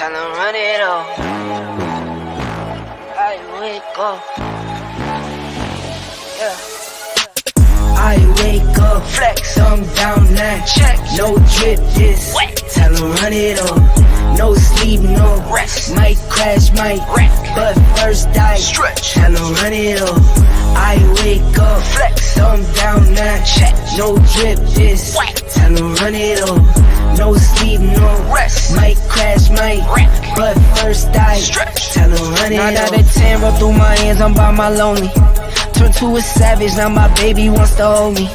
Tell them run it up. I wake up. Yeah. I wake up, flex, thumb down now. Check, no drip, just wet. Tell them run it up. No sleep, no rest. Might crash, might wreck, but first I stretch. Tell them run it up. I wake up, flex, thumb down now. Check, no drip, just wet. Tell them run it up. No sleep, no rest. Might crash, might wreck, but first I stretch. Tell them run it up. 9 out of 10 roll through my hands, I'm by my lonely. Turned to a savage, now my baby wants to hold me.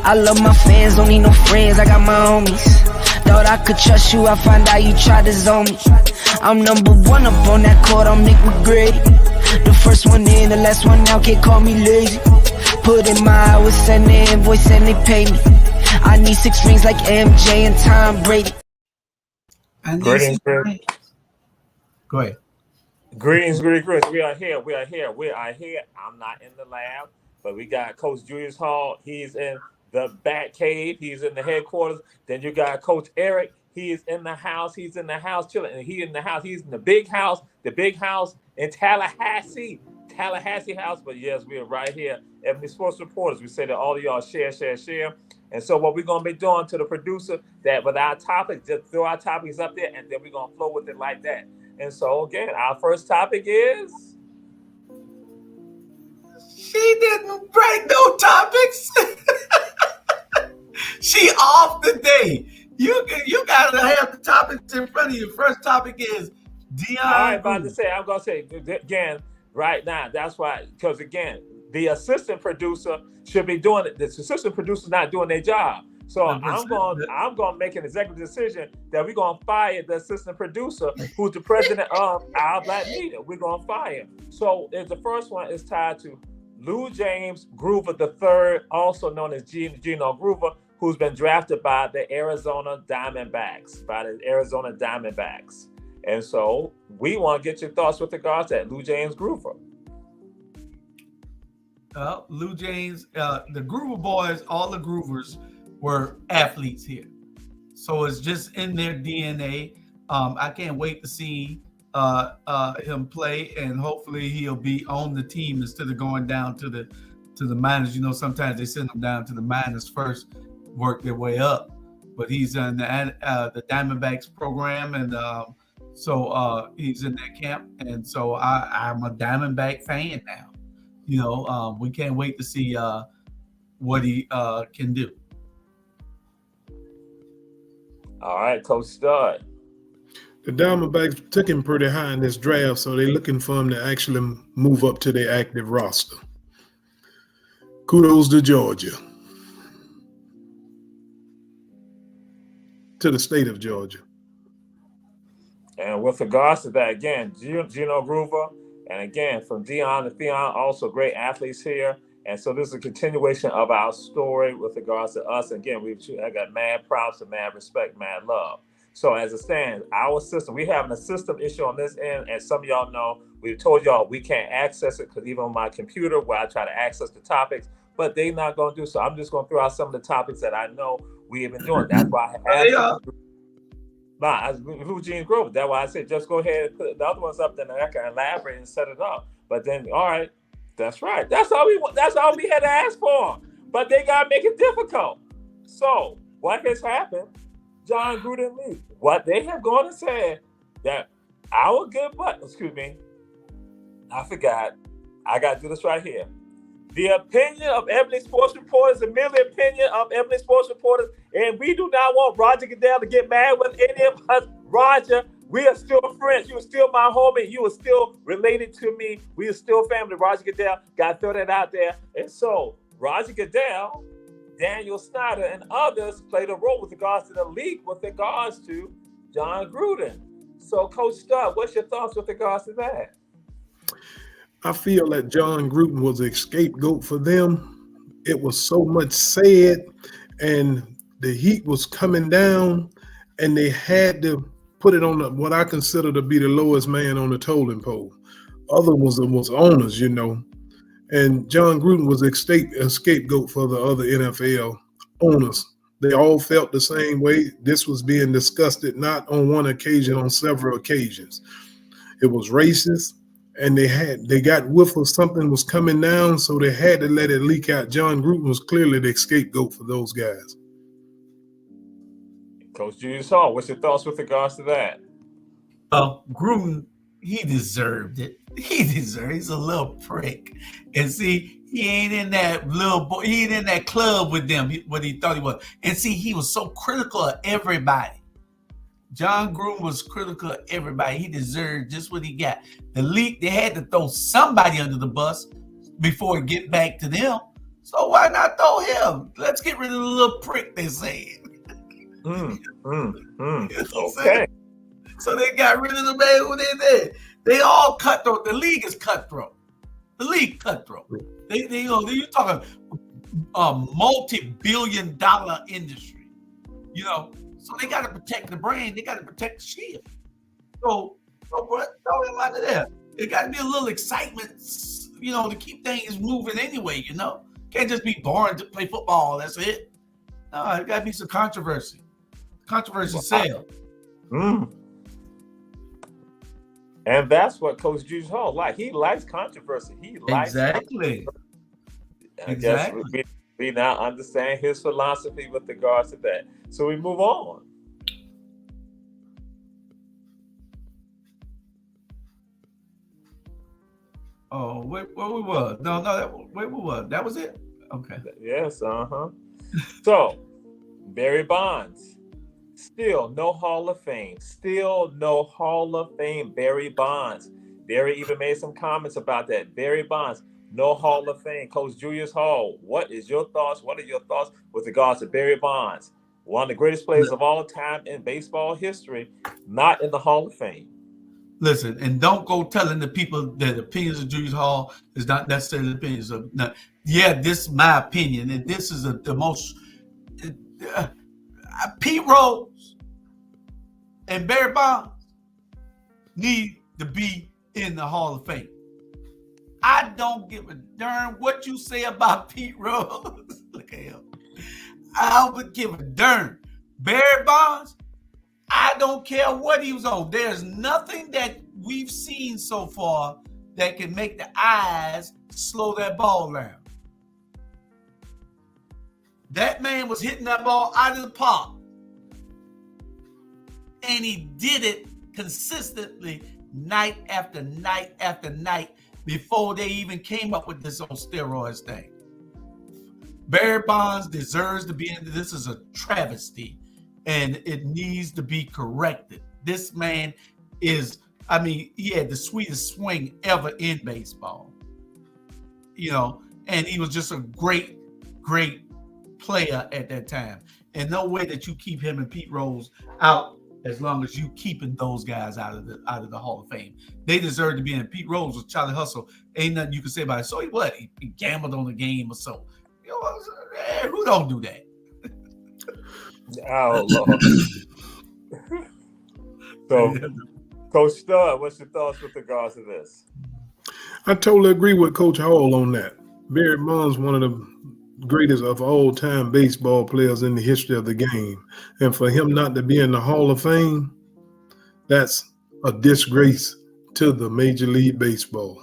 I love my fans, don't need no friends, I got my homies. Thought I could trust you, I find out you tried to zone me. I'm number one up on that court, I'm Nick McGrady. The first one in, the last one out, can't call me lazy. Put in my hours, send the invoice and they pay me. I need 6 rings like MJ and Tom Brady. Greetings, Go ahead. Greetings. We are here. I'm not in the lab, but we got Coach Julius Hall. He's in the Bat Cave. He's in the headquarters. Then you got Coach Eric. He is in the house. He's in the house chilling. And he's in the house. He's in the big house in Tallahassee house. But yes, we are right here. Ebony Sports Reporters. We say that all of y'all share. And so what we're going to be doing to the producer, that with our topic, just throw our topics up there, and then we're going to flow with it like that. And so, again, our first topic is... She didn't break no topics. She off the day. You got to have the topics in front of you. First topic is Dion. I'm going to say, again, right now, that's why, because, again, the assistant producer should be doing it. The assistant producer's not doing their job. So I'm going to make an executive decision that we're going to fire the assistant producer, who's the president of our Black Media. We're going to fire him. So the first one is tied to Lou James Groover III, also known as Gino Groover, who's been drafted by the Arizona Diamondbacks. And so we want to get your thoughts with regards to that, Lou James Groover. Lou James, the Groover boys, all the Groovers were athletes here. So it's just in their DNA. I can't wait to see him play, and hopefully he'll be on the team instead of going down to the minors. You know, sometimes they send them down to the minors first, work their way up. But he's in the Diamondbacks program, and so he's in that camp. And so I'm a Diamondback fan now. You know, we can't wait to see what he can do. All right, Coach Stud. The Diamondbacks took him pretty high in this draft, so they're looking for him to actually move up to their active roster. Kudos to Georgia. To the state of Georgia. And with regards to that, again, Gino Groover, and again, from Dion to Theon, also great athletes here. And so this is a continuation of our story with regards to us. Again, I got mad props and mad respect, mad love. So as it stands, our system, we have a system issue on this end. And some of y'all know, we've told y'all we can't access it because even on my computer where I try to access the topics, but they're not going to do so. I'm just going to throw out some of the topics that I know we have been doing. That's why I asked Lou James Grove. That's why I said, just go ahead and put the other ones up, then I can elaborate and set it up. But then, all right. That's right. That's all we had to ask for. But they gotta make it difficult. So what has happened? Jon Gruden league. What they have gone and said that our good butt. Excuse me. I forgot. I gotta do this right here. The opinion of Ebony Sports Reporters, the merely opinion of Ebony Sports Reporters, and we do not want Roger Goodell to get mad with any of us. Roger, we are still friends. You are still my homie. You are still related to me. We are still family. Roger Goodell, got to throw that out there. And so Roger Goodell, Daniel Snyder, and others played a role with regards to the league with regards to Jon Gruden. So Coach Stud, what's your thoughts with regards to that? I feel that Jon Gruden was a scapegoat for them. It was so much said, and the heat was coming down, and they had to put it on what I consider to be the lowest man on the totem pole. Other was owners, you know. And Jon Gruden was a scapegoat for the other NFL owners They all felt the same way. This was being discussed not on one occasion, on several occasions. It was racist, and they got whiff of something was coming down, so they had to let it leak out. John Gruden was clearly the scapegoat for those guys. Coach Julius Hall, what's your thoughts with regards to that? Gruden, he deserved it. He's a little prick. And see, he ain't in that little boy, he ain't in that club with them, what he thought he was. And see, he was so critical of everybody. John Gruden was critical of everybody. He deserved just what he got. The league, they had to throw somebody under the bus before it get back to them. So why not throw him? Let's get rid of the little prick, they're saying. Okay. So they got rid of the man who they did. They all cutthroat. The league is cutthroat. The league cutthroat. You're talking a multi-billion-dollar industry. So they got to protect the brand. They got to protect the shield. So throw him out of there. It got to be a little excitement, to keep things moving anyway. Can't just be boring to play football. That's it. No, it got to be some controversy. Controversy sale. And that's what Coach Julius Hall like. He likes controversy. He likes exactly. I guess we now understand his philosophy with regards to that. So we move on. Oh, where we was? No, where we was? That was it? Okay. Yes, So, Barry Bonds, still no Hall of Fame. Still no Hall of Fame, Barry Bonds. Barry even made some comments about that. Barry Bonds, no Hall of Fame. Coach Julius Hall, what are your thoughts with regards to Barry Bonds? One of the greatest players of all time in baseball history, not in the Hall of Fame. Listen, and don't go telling the people that opinions of Julius Hall is not necessarily the opinions of. No, yeah, this is my opinion, and this is the most. Pete Rose and Barry Bonds need to be in the Hall of Fame. I don't give a darn what you say about Pete Rose. Look at him. I would give a darn. Barry Bonds, I don't care what he was on. There's nothing that we've seen so far that can make the eyes slow that ball down. That man was hitting that ball out of the park. And he did it consistently night after night after night before they even came up with this on steroids thing. Barry Bonds deserves to be in. This is a travesty, and it needs to be corrected. This man is, he had the sweetest swing ever in baseball. And he was just a great, great player at that time. And no way that you keep him and Pete Rose out as long as you keeping those guys out of the Hall of Fame. They deserve to be in. Pete Rose was Charlie Hustle. Ain't nothing you can say about it. So he gambled on the game or so. Who don't do that? Oh, Lord. So, Coach Stud, what's your thoughts with regards to this? I totally agree with Coach Hall on that. Barry Bonds, one of the greatest of all time baseball players in the history of the game. And for him not to be in the Hall of Fame, that's a disgrace to the Major League Baseball.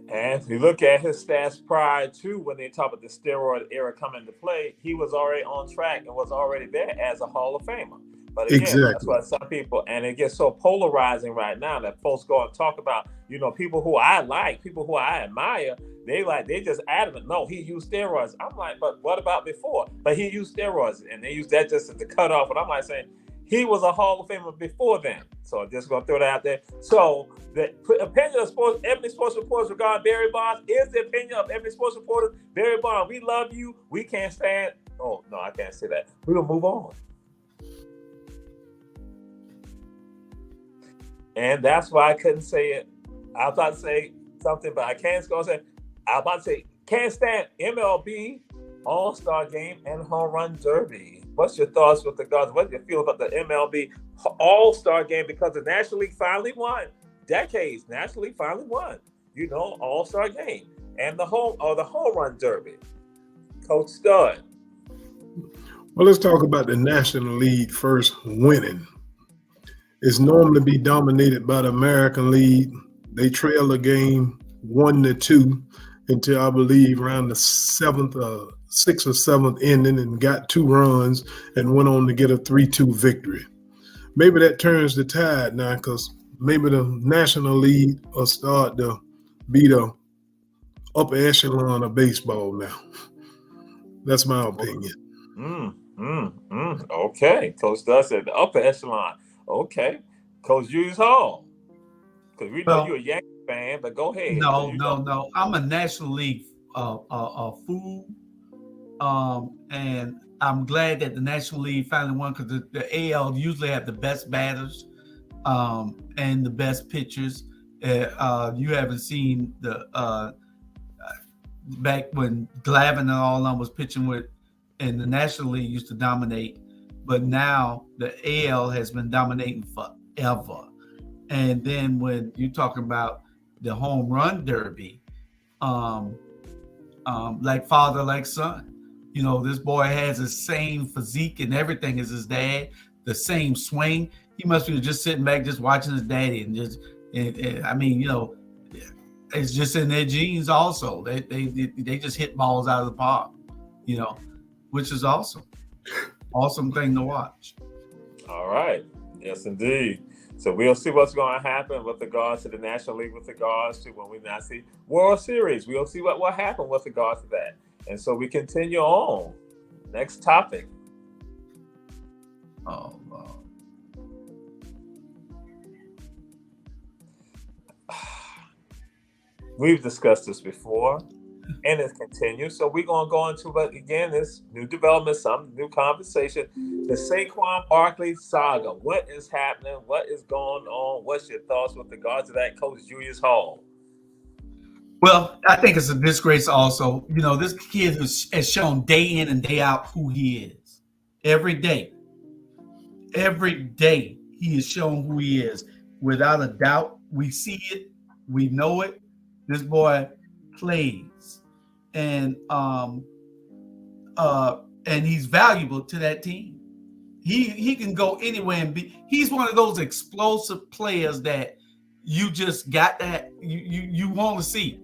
And if you look at his stats prior to when they talk about the steroid era coming into play, he was already on track and was already there as a Hall of Famer. But again, exactly. That's why some people, and it gets so polarizing right now that folks go and talk about, people who I like, people who I admire, they just adamant, no, he used steroids. I'm like, but what about before? But he used steroids, and they used that just as the cutoff. And I'm like saying, he was a Hall of Famer before then. So I'm just going to throw that out there. So the opinion of Ebony Sports Reporters regarding Barry Bonds is the opinion of Ebony Sports Reporters. Barry Bonds, we love you. We can't stand. Oh, no, I can't say that. We're going to move on. And that's why I couldn't say it. I was about to say something, but I can't go say. I was about to say, can't stand MLB All-Star Game and Home Run Derby. What's your thoughts with regards? What do you feel about the MLB All-Star Game? Because the National League finally won. Decades, National League finally won. All-Star Game and the home Run Derby. Coach Stud. Well, let's talk about the National League first. Winning is normally be dominated by the American League. They trail the game 1-2 until I believe around the sixth or seventh inning, and got 2 runs and went on to get a 3-2 victory. Maybe that turns the tide now, because maybe the National League will start to be the upper echelon of baseball now. That's my opinion. Okay. Coach Doug said the upper echelon. Okay. Coach Julius Hall. Because we know you're a Yankee fan, but go ahead. No. I'm a National League fool. And I'm glad that the National League finally won, because the AL usually have the best batters and the best pitchers. You haven't seen the back when Glavine and all of them was pitching with, and the National League used to dominate, but now the AL has been dominating forever. And then when you're talking about the home run derby, like father, like son, this boy has the same physique and everything as his dad, the same swing. He must be just sitting back, just watching his daddy, and I mean, it's just in their genes. Also, they just hit balls out of the park, which is awesome thing to watch. All right, yes, indeed. So we'll see what's going to happen with regards to the National League, with regards to when we now see World Series. We'll see what will happen with regards to that. And so we continue on. Next topic. Oh, wow. We've discussed this before, and it continues. So we're going to go into, again, this new development, some new conversation. The Saquon Barkley saga. What is happening? What is going on? What's your thoughts with regards to that, Coach Julius Hall? Well, I think it's a disgrace also. This kid has shown day in and day out who he is. Every day he has shown who he is. Without a doubt, we see it. We know it. This boy plays. And he's valuable to that team. He can go anywhere and he's one of those explosive players that you just got that you want to see.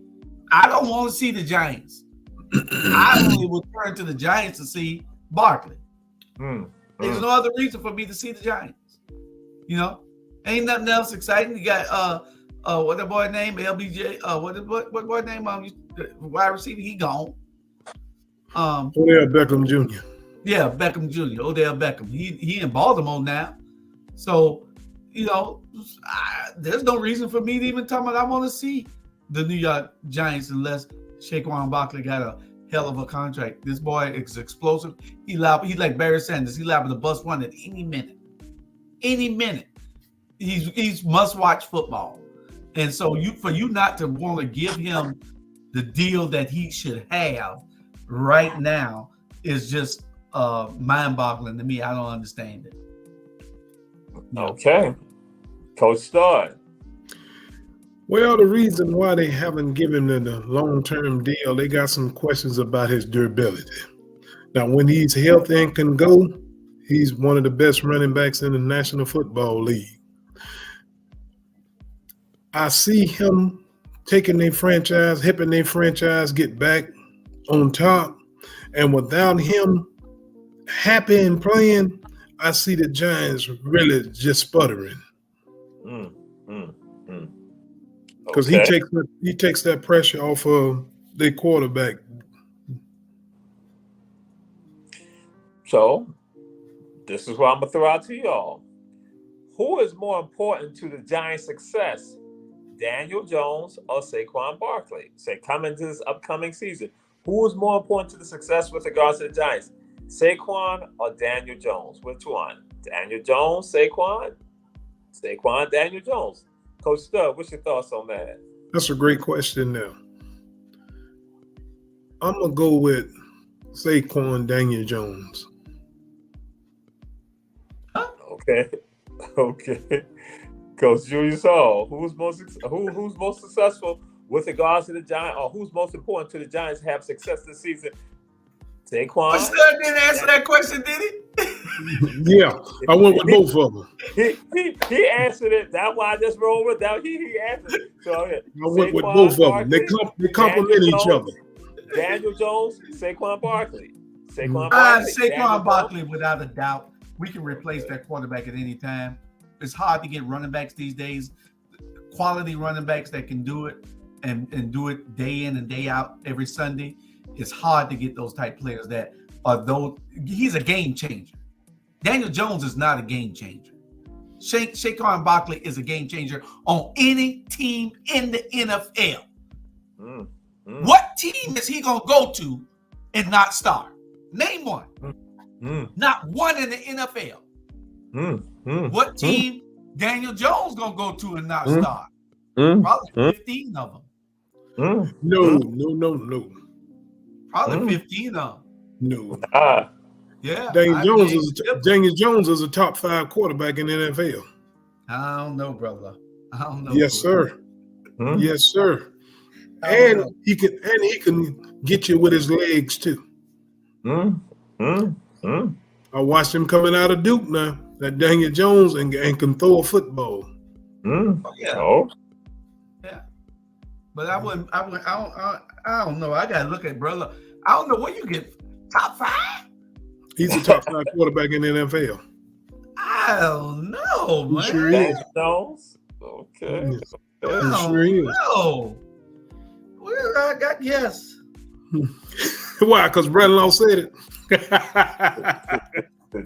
I don't want to see the Giants. I only will turn to the Giants to see Barkley. There's no other reason for me to see the Giants. Ain't nothing else exciting. You got what that boy name? LBJ. What boy name? Wide receiver. He gone. Odell Beckham Jr. Yeah, Beckham Jr. Odell Beckham. He in Baltimore now. So, there's no reason for me to even talk about I want to see the New York Giants unless Saquon Barkley got a hell of a contract. This boy is explosive. He's like Barry Sanders. He's liable to bust one at any minute. Any minute. He's must-watch football. And so for you not to want to give him the deal that he should have right now is just mind-boggling to me. I don't understand it. Okay. Coach Stud. Well, the reason why they haven't given him the long-term deal, they got some questions about his durability. Now, when he's healthy and can go, he's one of the best running backs in the National Football League. I see him taking their franchise, helping their franchise get back on top. And without him happy and playing, I see the Giants really just sputtering. Because he takes that pressure off of their quarterback. So this is what I'm gonna throw out to y'all. Who is more important to the Giants' success, Daniel Jones or Saquon Barkley? Say coming to this upcoming season, who is more important to the success with regards to the Giants, Saquon or Daniel Jones? Which one? Daniel Jones, Saquon, Daniel Jones. Coach Stud, what's your thoughts on that? That's a great question now. I'm going to go with Saquon Daniel Jones. Okay. Coach Julius Hall, who's most successful with regards to the Giants, or who's most important to the Giants to have success this season? Saquon. Son didn't answer that question, did he? Yeah, I went with both of them. He answered it. That's why I just rolled with that. He answered it. So I went with both of them. They complement each other. Daniel Jones, Saquon Barkley. Saquon Barkley, without a doubt. We can replace that quarterback at any time. It's hard to get running backs these days. Quality running backs that can do it and do it day in and day out every Sunday. It's hard to get those type players that are those. He's a game changer. Daniel Jones is not a game changer. Saquon Barkley is a game changer on any team in the NFL. What team is he going to go to and not start? Name one. Not one in the NFL. What team Daniel Jones going to go to and not start? Probably 15 of them. No. Probably 15 of them. No. Yeah. Daniel Jones is a top 5 quarterback in the NFL. I don't know, brother. I don't know. Yes, sir. Yes, sir. And he can get you with his legs too. I watched him coming out of Duke now. That Daniel Jones and can throw a football. Yeah. But I don't know. I gotta look at brother. I don't know what you get. Top 5? He's a top 5 quarterback in the NFL. I don't know, man. Sure is. Jones. Okay. Sure is. No. Well, I got yes. Why? Because Brad said it.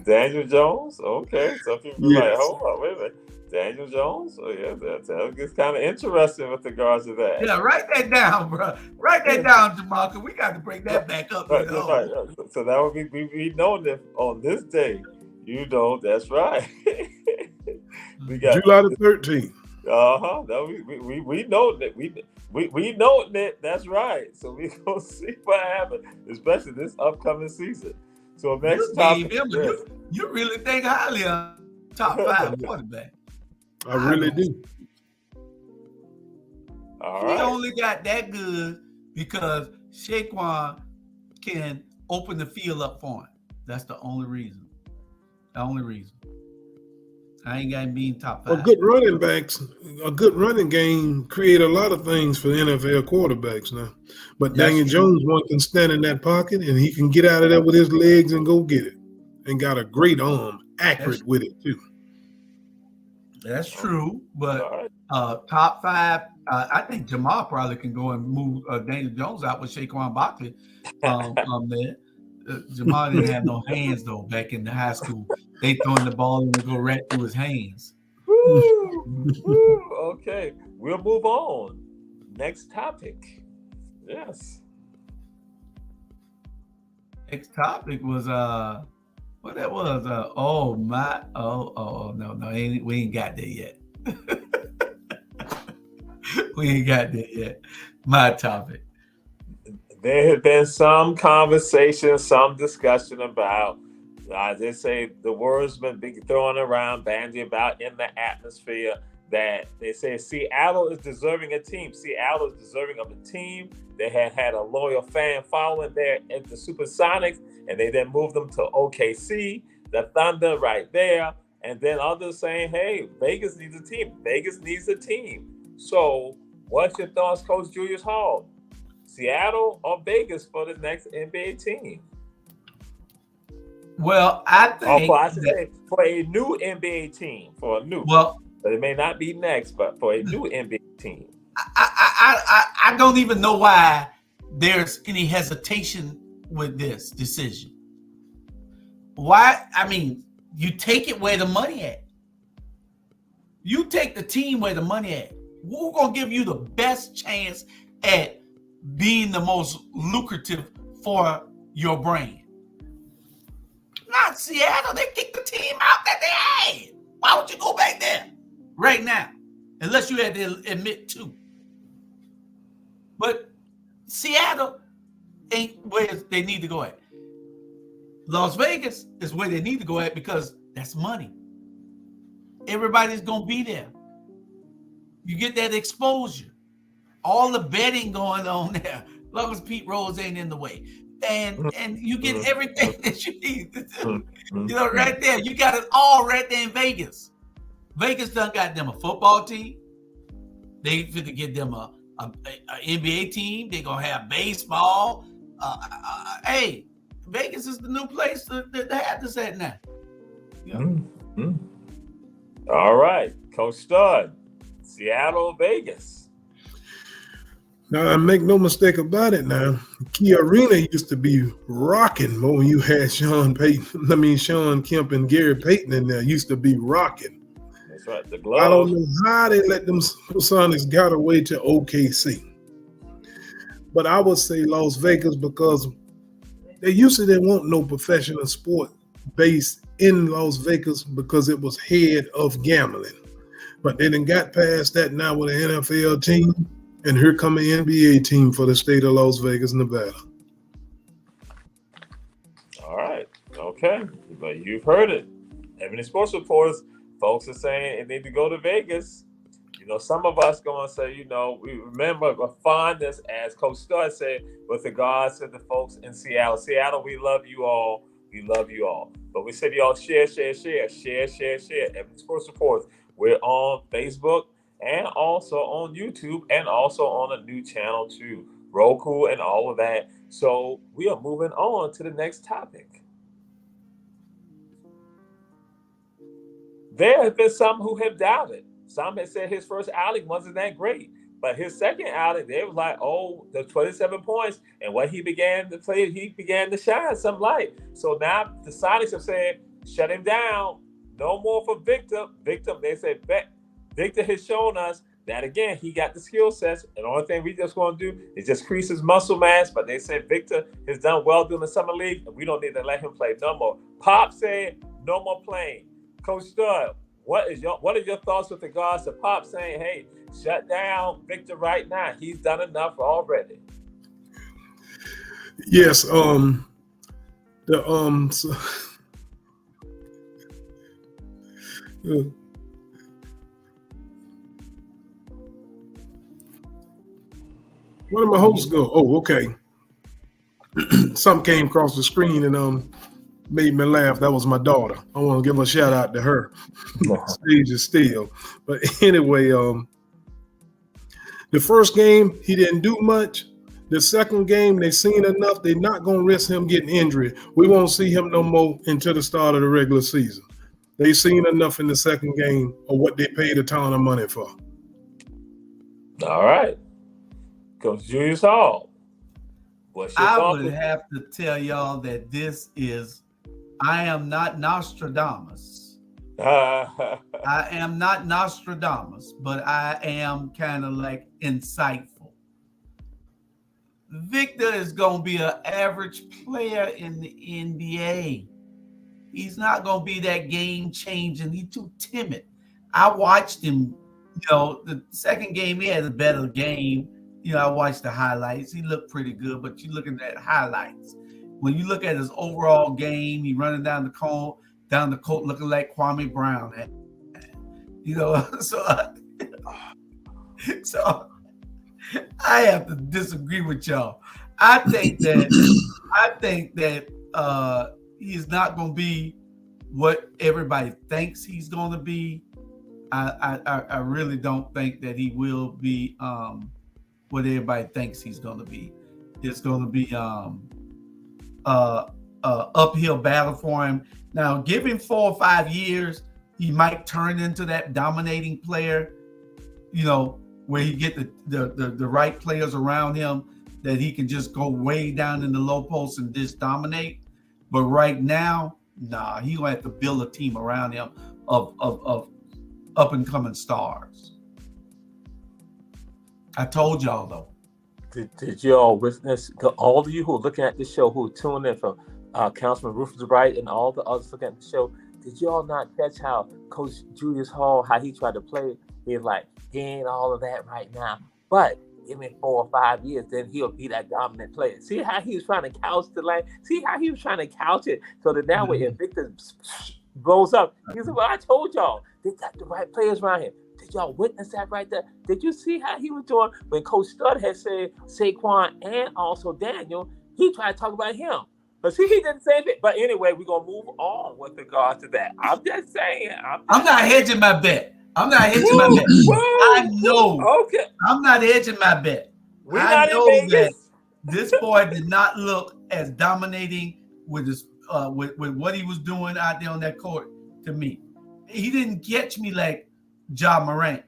Daniel Jones. Okay. Some people Yes. like, hold on, wait a minute. Daniel Jones? Oh, yeah, that gets kind of interesting with regards to that. Yeah, write that down, bro. Write that down, Jamal, because we got to bring that back up. Right. So that would be we know that on this day, that's right. We got July the 13th. We know that we know that that's right. So we gonna see what happens, especially this upcoming season. So next topic. You really think highly of top 5 quarterback. I really do. All He right. only got that good because Saquon can open the field up for him. That's the only reason. I ain't got to be in top 5. A good running backs, a good running game create a lot of things for NFL quarterbacks now. But Daniel Jones, one can stand in that pocket and he can get out of there with his legs and go get it. And got a great arm, accurate with it too. That's true, but top 5, I think Jamal probably can go and move Daniel Jones out with Saquon Barkley there. Jamal didn't have no hands though back in the high school. They throwing the ball and go right through his hands. Woo. Okay, we'll move on. Next topic. Yes. Next topic was what that was. No, we ain't got there yet. We ain't got there yet. My topic. There had been some conversation, some discussion about, they say the words been thrown around, bandied about in the atmosphere, that they say Seattle is deserving a team. Seattle is deserving of a team. They had a loyal fan following there at the Supersonics, and they then moved them to OKC, the Thunder right there. And then others saying, hey, Vegas needs a team. Vegas needs a team. So what's your thoughts, Coach Julius Hall? Seattle or Vegas for the next NBA team? Well, I think for a new NBA team, but it may not be next, but for a new NBA team. I don't even know why there's any hesitation with this decision. Why? I mean, you take it where the money at. You take the team where the money at. Who's gonna give you the best chance at being the most lucrative for your brand? Not Seattle. They kicked the team out that they had. Why would you go back there right now? Unless you had to admit to. But Seattle ain't where they need to go at. Las Vegas is where they need to go at because that's money. Everybody's going to be there. You get that exposure. All the betting going on there. As long as Pete Rose ain't in the way. and you get everything that you need. Mm-hmm. Right there. You got it all right there in Vegas. Vegas done got them a football team. They finna get them a NBA team. They're gonna have baseball. Hey, Vegas is the new place to have this at now. Mm-hmm. All right, Coach Stud, Seattle, Vegas. Now, make no mistake about it now, Key Arena used to be rocking when you had Sean Kemp and Gary Payton in there. Used to be rocking. That's right, the gloves. I don't know how they let them Sonics got away to OKC. But I would say Las Vegas because they usually didn't want no professional sport based in Las Vegas because it was head of gambling. But they done got past that now with an NFL team. And here come an NBA team for the state of Las Vegas, Nevada. All right. Okay. But you've heard it. Ebony Sports Reporters, folks are saying it need to go to Vegas. Some of us going to say, we remember a fondness, as Coach Stud said, with regards to the folks in Seattle. Seattle, we love you all. We love you all. But we said, y'all share. Ebony Sports Reporters. We're on Facebook and also on YouTube and also on a new channel too, Roku and all of that. So we are moving on to the next topic. There have been some who have doubted. Some have said his first outing wasn't that great, but his second outing, they was like, the 27 points and what he began to play, he began to shine some light. So now the Sonics have said, shut him down. No more for Victor. They said, Victor has shown us that, again, he got the skill sets. And the only thing we just going to do is just increase his muscle mass. But they said Victor has done well during the summer league, and we don't need to let him play no more. Pop said no more playing. Coach Stud, what are your thoughts with regards to Pop saying, hey, shut down Victor right now? He's done enough already. Yes. Where did my host go? Oh, okay. Something came across the screen and made me laugh. That was my daughter. I want to give a shout out to her. Stage is still. But anyway, the first game, he didn't do much. The second game, they seen enough. They're not going to risk him getting injured. We won't see him no more until the start of the regular season. They seen enough in the second game of what they paid a ton of money for. All right. Coach Julius Hall. I would have to tell y'all that I am not Nostradamus. I am not Nostradamus, but I am kind of like insightful. Victor is going to be an average player in the NBA. He's not going to be that game changing. He's too timid. I watched him, the second game, he had a better game. I watched the highlights. He looked pretty good, but you're looking at highlights. When you look at his overall game, he running down the court looking like Kwame Brown. So I have to disagree with y'all. I think that he's not going to be what everybody thinks he's going to be. I really don't think that he will be what everybody thinks he's going to be. It's going to be uphill battle for him. Now, give him 4 or 5 years, he might turn into that dominating player, where he get the right players around him that he can just go way down in the low post and just dominate. But right now, he gonna have to build a team around him of up and coming stars. I told y'all though. Did y'all witness, all of you who are looking at this show, who tuned in from Councilman Rufus Wright and all the others looking at the show, did y'all not catch how Coach Julius Hall, how he tried to play? He's like, he ain't all of that right now, but give me 4 or 5 years, then he'll be that dominant player. See how he was trying to couch the line? See how he was trying to couch it so that now when Victor blows up, he said, well, I told y'all, they got the right players around here. Did y'all witness that right there? Did you see how he was doing when Coach Stud had said Saquon and also Daniel? he tried to talk about him. But see, he didn't say anything. But anyway, we're gonna move on with regard to that. I'm just saying. I'm not hedging my bet. I'm not hedging my bet. I know. Okay. I'm not hedging my bet. We're I not know in that Vegas. this boy did not look as dominating with his with what he was doing out there on that court to me. He didn't catch me like Ja Morant,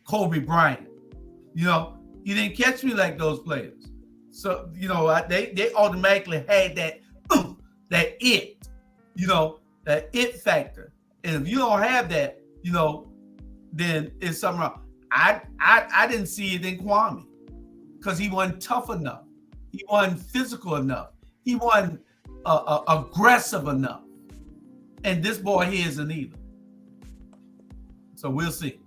Kobe Bryant. You know, he didn't catch me like those players. So, you know, they automatically had that it, you know, that it factor. And if you don't have that, you know, then it's something wrong. I didn't see it in Kwame because he wasn't tough enough. He wasn't physical enough. He wasn't aggressive enough. And this boy here isn't either. So we'll see.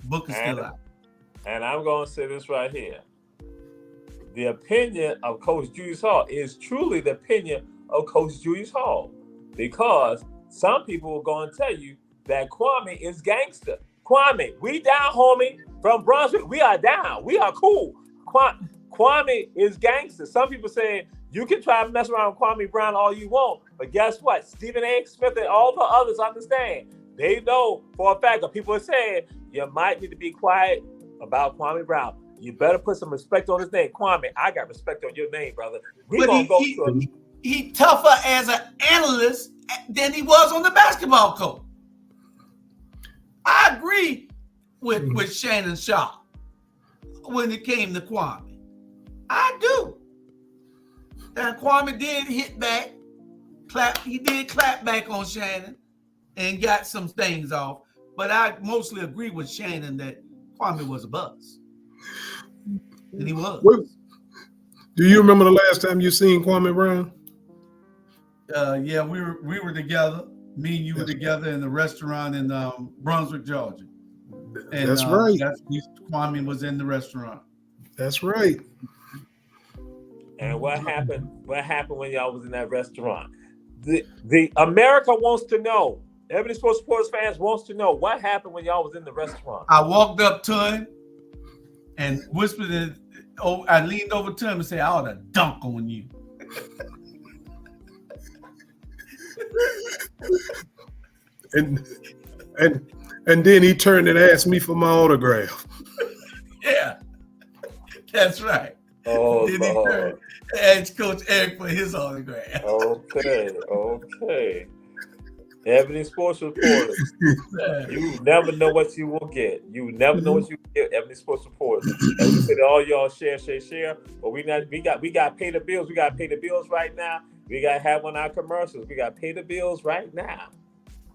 Book is still out. And I'm going to say this right here. The opinion of Coach Julius Hall is truly the opinion of Coach Julius Hall, because some people are going to tell you that Kwame is gangster. Kwame, we down, homie, from Brunswick. We are down. We are cool. Kwame is gangster. Some people say you can try to mess around with Kwame Brown all you want, but guess what? Stephen A. Smith and all the others understand. They know for a fact that people are saying you might need to be quiet about Kwame Brown. You better put some respect on his name. Kwame, I got respect on your name, brother. We're going to go to he tougher as an analyst than he was on the basketball court. I agree with Shannon Sharp when it came to Kwame. I do. And Kwame did hit back, he did clap back on Shannon and got some things off. But I mostly agree with Shannon that Kwame was a buzz. And he was. Do you remember the last time you seen Kwame Brown? Yeah, we were together. Me and you were together in the restaurant in Brunswick, Georgia. And, that's right. Kwame was in the restaurant. That's right. And what happened? What happened when y'all was in that restaurant? The America wants to know. Ebony Sports fans wants to know what happened when y'all was in the restaurant. I walked up to him and whispered. I leaned over to him and said, "I ought to dunk on you." and then he turned and asked me for my autograph. Yeah, that's right. Oh, then he turned and asked Coach Eric for his autograph. Okay. Ebony Sports Reporters. You never know what you will get. You never know what you will get. Ebony Sports Reporters. And we said all y'all share. But we got to pay the bills. We got to pay the bills right now. We got to have one of our commercials. We got to pay the bills right now.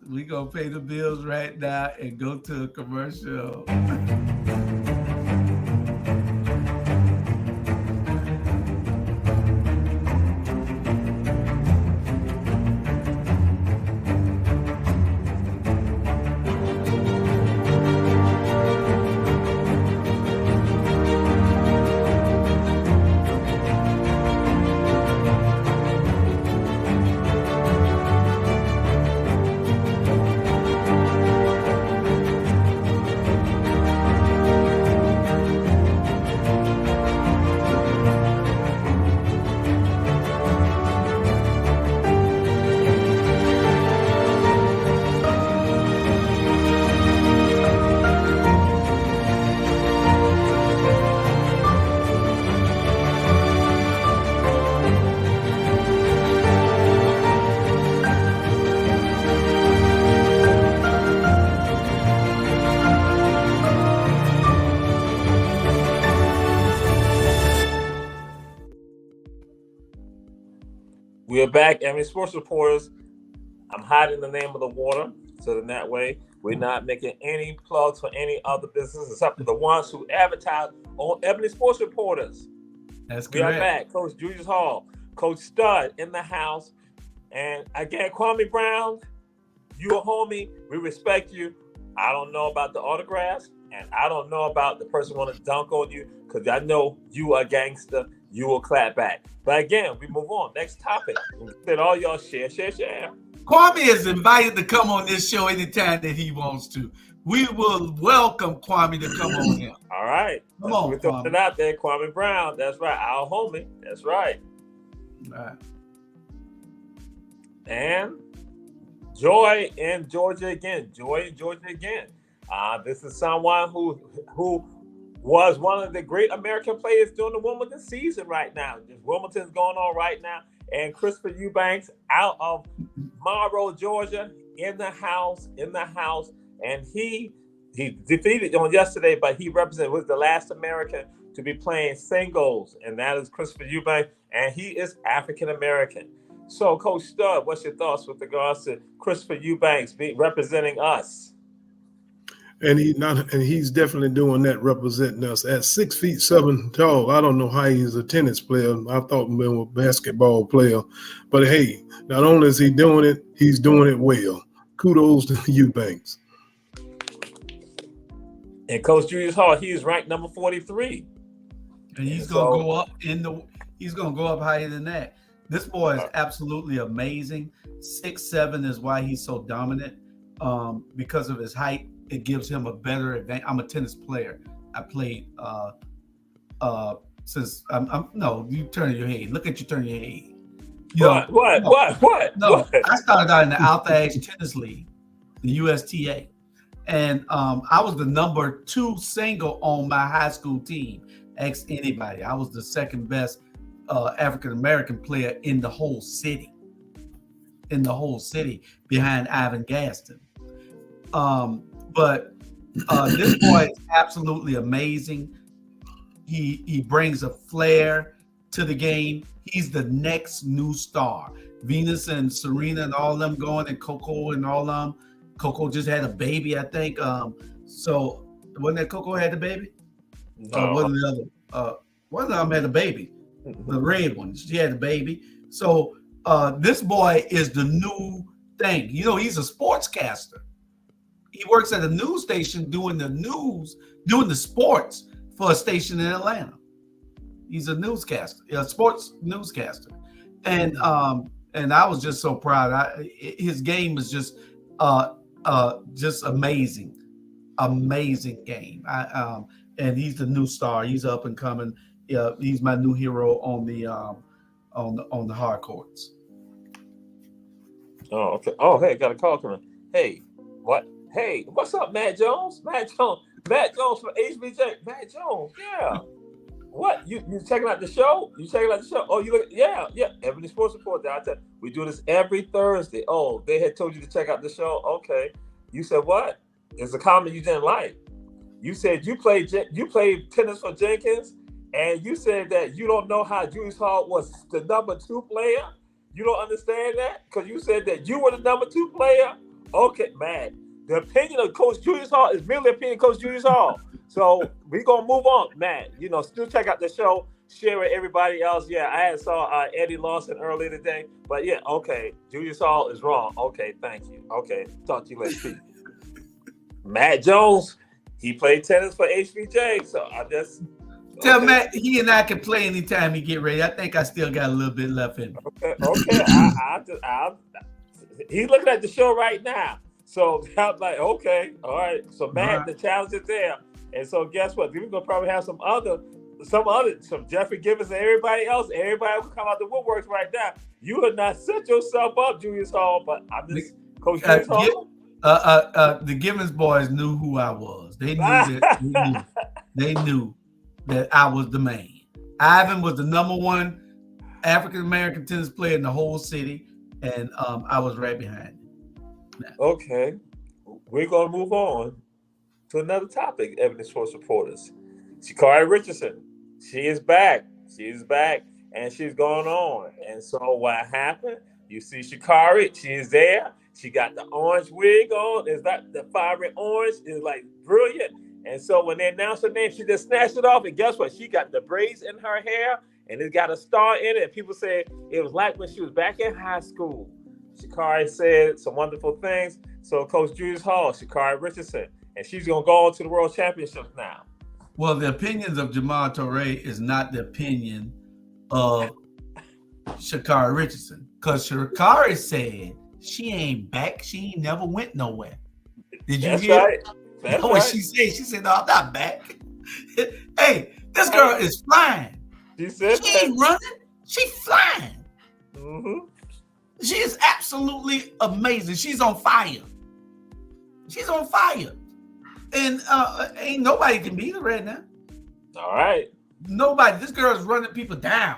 We gonna pay the bills right now and go to a commercial. We are back, Ebony Sports Reporters. I'm hiding the name of the water, so in that way, we're not making any plugs for any other business except for the ones who advertise on Ebony Sports Reporters. That's correct. We are back. Coach Julius Hall, Coach Stud in the house. And again, Kwame Brown, you a homie. We respect you. I don't know about the autographs, and I don't know about the person want to dunk on you, because I know you are a gangster. You will clap back. But again, we move on. Next topic. Then all y'all share. Kwame is invited to come on this show anytime that he wants to. We will welcome Kwame to come on here. All right. Come on, we're throwing it out there. Kwame Brown. That's right. Our homie. That's right. Right. And Joy in Georgia again. Joy in Georgia again. This is someone who was one of the great American players during the Wimbledon season right now. Wimbledon's going on right now. And Christopher Eubanks out of Monroe, Georgia, in the house. And he defeated on yesterday, but he was the last American to be playing singles, and that is Christopher Eubanks, and he is African American. So, Coach Stud, what's your thoughts with regards to Christopher Eubanks representing us? And he's definitely doing that, representing us at 6'7" tall. I don't know how he's a tennis player. I thought he was a basketball player, but hey, not only is he doing it, he's doing it well. Kudos to Eubanks. And Coach Julius Hall, he is ranked number 43, and he's gonna go up He's gonna go up higher than that. This boy is absolutely amazing. 6'7" is why he's so dominant. Because of his height, it gives him a better advantage. I'm a tennis player. I played since no, you turn your head. Look at you turn your head. What? No, I started out in the Alpha Age Tennis League, the USTA. And I was the number 2 single on my high school team. Ask anybody. I was the second best African-American player in the whole city. Behind Ivan Gaston. But this boy is absolutely amazing. He brings a flair to the game. He's the next new star. Venus and Serena and all them going, and Coco and all them. Coco just had a baby, I think. So wasn't that Coco had the baby? No. One of the other. One of them had a baby. The red one. She had a baby. So this boy is the new thing. You know, he's a sportscaster. He works at a news station doing the news, doing the sports for a station in Atlanta. He's a newscaster, a sports newscaster. And I was just so proud. His game is just amazing game. And he's the new star. He's up and coming. He's my new hero on the hard courts. Oh, okay. Oh, hey, got a call coming. Hey, what? Hey, what's up, Matt Jones? Matt Jones from HBJ. Matt Jones, yeah. What? You checking out the show? Oh, you look? Yeah. Ebony Sports Report. We do this every Thursday. Oh, they had told you to check out the show. Okay. You said what? It's a comment you didn't like. You said you played tennis for Jenkins, and you said that you don't know how Julius Hall was the number 2 player. You don't understand that because you said that you were the number 2 player. Okay, man. The opinion of Coach Julius Hall is merely opinion of Coach Julius Hall. So we're going to move on, man. Still check out the show, share with everybody else. Yeah, I saw Eddie Lawson earlier today. But yeah, okay, Julius Hall is wrong. Okay, thank you. Okay, talk to you later. Matt Jones, he played tennis for HBJ. So I just... Tell Matt he and I can play anytime he get ready. I think I still got a little bit left in me. Okay. He's looking at the show right now. So I'm like, okay, all right. So Matt, the challenge is there. And so guess what? We're gonna probably have some Jeffrey Gibbons and everybody else. Everybody will come out the woodworks right now. You have not set yourself up, Julius Hall, but I'm just Coach Julius Hall. The Gibbons boys knew who I was. They knew that they knew that I was the man. Ivan was the number 1 African American tennis player in the whole city, and I was right behind him. Okay, we're gonna move on to another topic. Ebony Sports Reporters, Sha'Carri Richardson, she is back, and she's going on. And so what happened? You see Sha'Carri, she is there. She got the orange wig on. Is that the fiery orange? Is like brilliant. And so when they announced her name, she just snatched it off. And guess what? She got the braids in her hair, and it got a star in it. And people say it was like when she was back in high school. Sha'Carri said some wonderful things. So Coach Julius Hall, Sha'Carri Richardson, and she's going to go on to the World Championships now. Well, the opinions of Jamal Torre is not the opinion of Sha'Carri Richardson, because Sha'Carri said she ain't back. She ain't never went nowhere. Did you hear? Right. That's what she said? She said, "No, I'm not back." Hey, this girl is flying. She said she ain't running. She flying. Mm-hmm. She is absolutely amazing. She's on fire. She's on fire. And ain't nobody can beat her right now. All right. Nobody. This girl is running people down.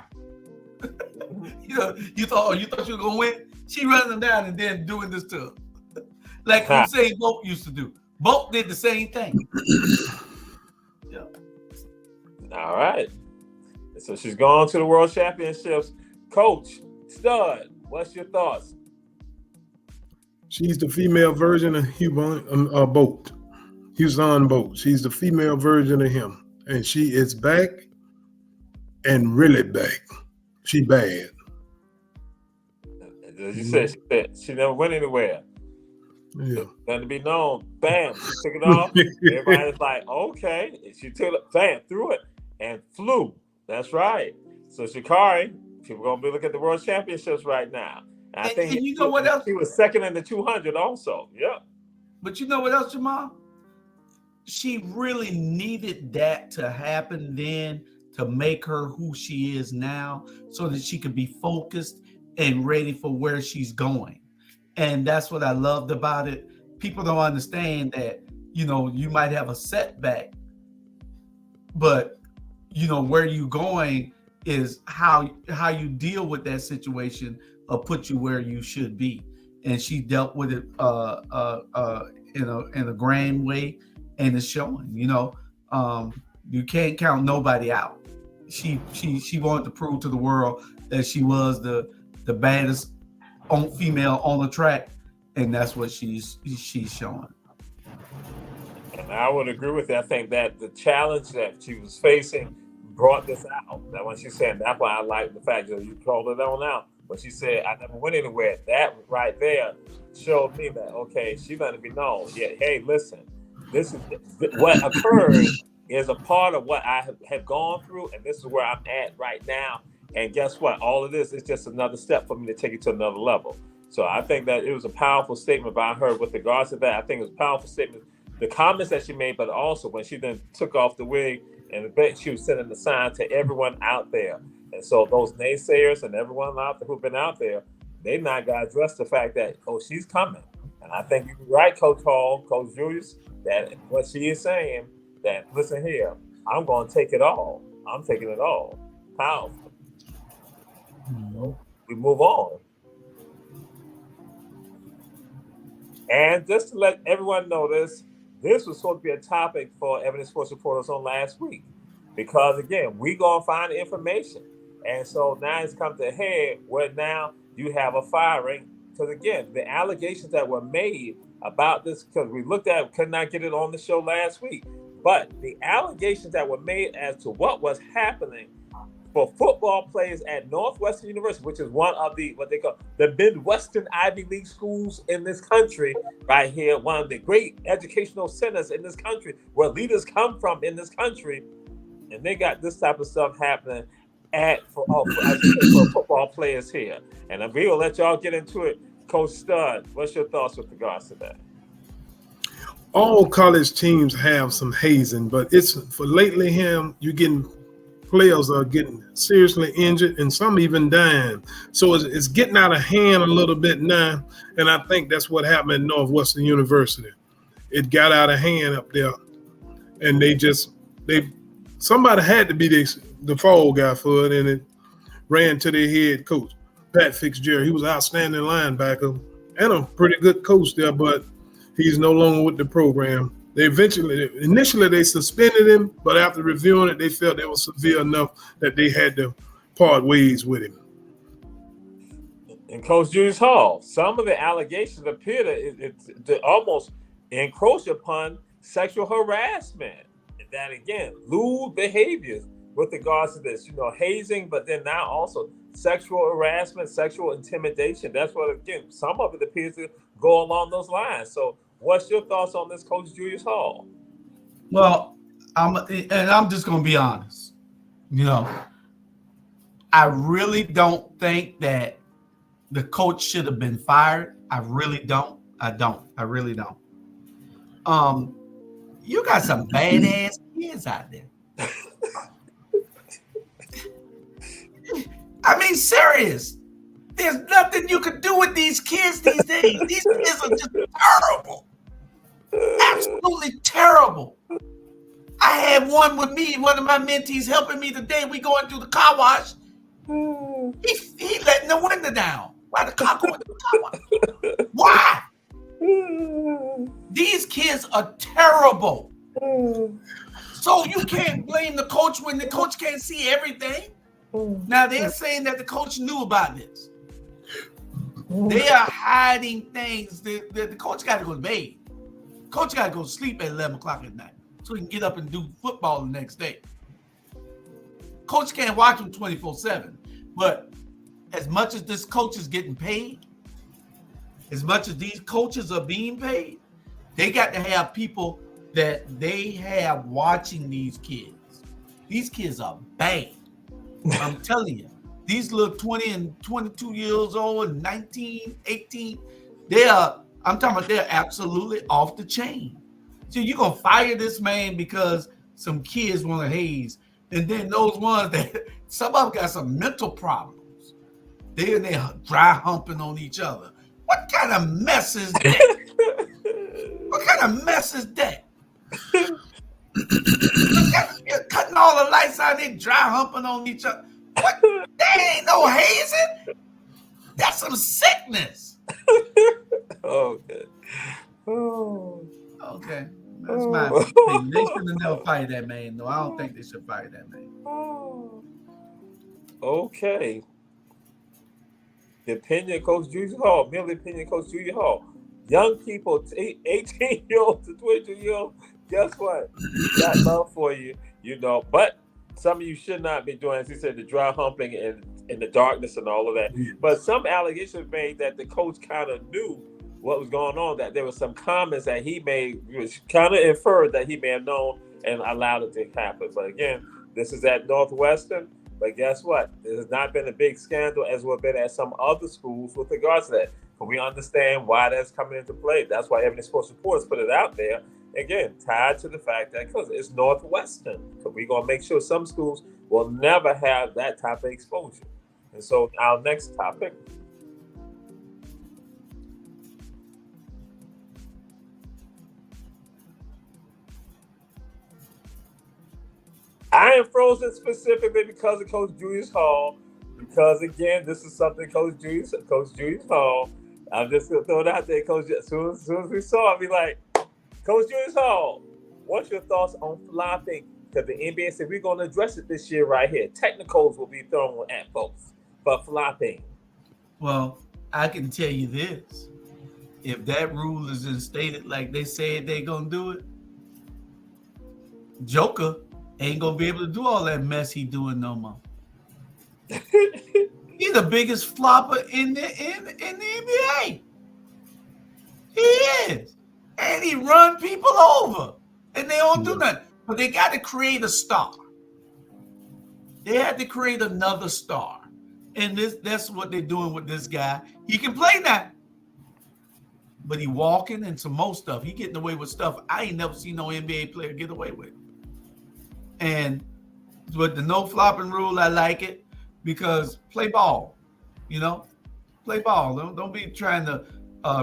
You thought she was gonna win? She running them down and then doing this to her. Like Usain Bolt used to do. Bolt did the same thing. Yeah. All right. So she's gone to the World Championships. Coach Stud, what's your thoughts? She's the female version of Bolt. Usain Bolt. She's the female version of him. And she is back and really back. She bad. As you said, she never went anywhere. Yeah. Nothing to be known. Bam, she took it off. Everybody's like, okay. She took it, bam, threw it and flew. That's right. So Sha'Carri, people gonna be looking at the World Championships right now. And I think you know what else? She was second in the 200 also. Yeah. But you know what else, Jamal? She really needed that to happen then to make her who she is now, so that she could be focused and ready for where she's going. And that's what I loved about it. People don't understand that, you might have a setback, but where you're going is how you deal with that situation or put you where you should be. And she dealt with it in a grand way, and it's showing. You can't count nobody out. She wanted to prove to the world that she was the baddest female on the track, and that's what she's showing. And I would agree with that. I think that the challenge that she was facing brought this out. That when she said, that's why I like the fact that you called it on out. But she said, I never went anywhere. That right there showed me that, okay, she's going to be known. Yeah, hey, listen, this is what occurred is a part of what I have gone through, and this is where I'm at right now. And guess what? All of this is just another step for me to take it to another level. So I think that it was a powerful statement by her with regards to that. I think it was a powerful statement, the comments that she made, but also when she then took off the wig and she was sending the sign to everyone out there. And so those naysayers and everyone out there who've been out there, they not got to address the fact that, oh, she's coming. And I think you're right, Coach Hall, Coach Julius, that what she is saying, that, listen here, I'm going to take it all. I'm taking it all. Powerful. We move on. And just to let everyone know this was supposed to be a topic for Ebony Sports Reporters on last week. Because, again, we going to find the information. And so now it's come to a head where now you have a firing. Because, again, the allegations that were made about this, because we looked at, could not get it on the show last week. But the allegations that were made as to what was happening for football players at Northwestern University, which is one of the, what they call the Midwestern Ivy League schools in this country, right here, one of the great educational centers in this country, where leaders come from in this country, and they got this type of stuff happening for football players here. And we'll let y'all get into it. Coach Stud, what's your thoughts with regards to that? All college teams have some hazing, but it's for lately you're getting players are getting seriously injured and some even dying. So it's getting out of hand a little bit now. And I think that's what happened at Northwestern University. It got out of hand up there. And somebody had to be the fall guy for it, and it ran to their head coach, Pat Fitzgerald. He was an outstanding linebacker and a pretty good coach there, but he's no longer with the program. Initially they suspended him, but after reviewing it, they felt it was severe enough that they had to part ways with him. And Coach Julius Hall, some of the allegations appear to almost encroach upon sexual harassment. That again, lewd behaviors with regards to this, hazing, but then now also sexual harassment, sexual intimidation. That's what, again, some of it appears to go along those lines. So what's your thoughts on this, Coach Julius Hall? Well, I'm just going to be honest. I really don't think that the coach should have been fired. I really don't. I really don't. You got some badass kids out there. I mean, serious. There's nothing you can do with these kids these days. These kids are just terrible. Absolutely terrible. I had one with me, one of my mentees helping me today. We going through the car wash. He letting the window down. Why the car going through the car wash? Why? These kids are terrible. So you can't blame the coach when the coach can't see everything. Now they're saying that the coach knew about this. They are hiding things. The coach got to go to bed. Coach got to go to sleep at 11 o'clock at night so he can get up and do football the next day. Coach can't watch him 24/7. But as much as this coach is getting paid, as much as these coaches are being paid, they got to have people that they have watching these kids. These kids are bad. I'm telling you. These little 20 and 22 years old, 19, 18, I'm talking about they're absolutely off the chain. So you're going to fire this man because some kids want to haze. And then those ones that, some of them got some mental problems. They're dry humping on each other. What kind of mess is that? What kind of mess is that? You're cutting all the lights out, they dry humping on each other. What? There ain't no hazing. That's some sickness. Okay. Oh. Okay. That's my opinion. They should have never fired that man. No, I don't think they should fire that man. Okay. The opinion of Coach Julius Hall, merely opinion of Coach Julius Hall. Young people, 18-year-olds to 22-year-olds, guess what? Got love for you, but some of you should not be doing, as he said, the dry humping and in the darkness and all of that. But some allegations made that the coach kind of knew what was going on, that there were some comments that he made, which kind of inferred that he may have known and allowed it to happen. But again, this is at Northwestern. But guess what? There has not been a big scandal as well been at some other schools with regards to that. But we understand why that's coming into play. That's why Ebony Sports Reports put it out there. Again, tied to the fact that because it's Northwestern. So we're going to make sure some schools will never have that type of exposure. And so our next topic. I am frozen specifically because of Coach Julius Hall. Because again, this is something Coach Julius Hall. I'm just gonna throw it out there, Coach. As soon as we saw it, be like, Coach Julius Hall, what's your thoughts on flopping? Because the NBA said we're gonna address it this year right here. Technicals will be thrown at folks for flopping. Well, I can tell you this. If that rule is instated like they said they're gonna do it, Joker ain't gonna be able to do all that mess he doing no more. He's the biggest flopper in the NBA. He is. And he run people over. And they don't do nothing. But they got to create a star. They had to create another star. And that's what they're doing with this guy. He can play now. But he walking and some more stuff. He getting away with stuff I ain't never seen no NBA player get away with. And with the no flopping rule, I like it because play ball, play ball. Don't be trying to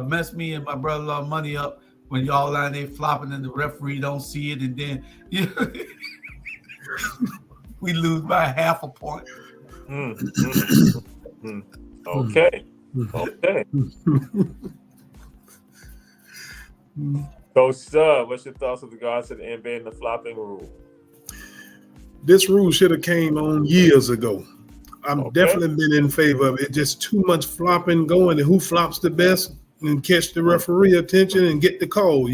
mess me and my brother-in-law money up when y'all out there flopping and the referee don't see it, and then we lose by half a point. Okay. Coach Sub, what's your thoughts with regards to the NBA and the flopping rule? This rule should have came on years ago. I'm definitely been in favor of it. Just too much flopping going, and who flops the best and catch the referee attention and get the call,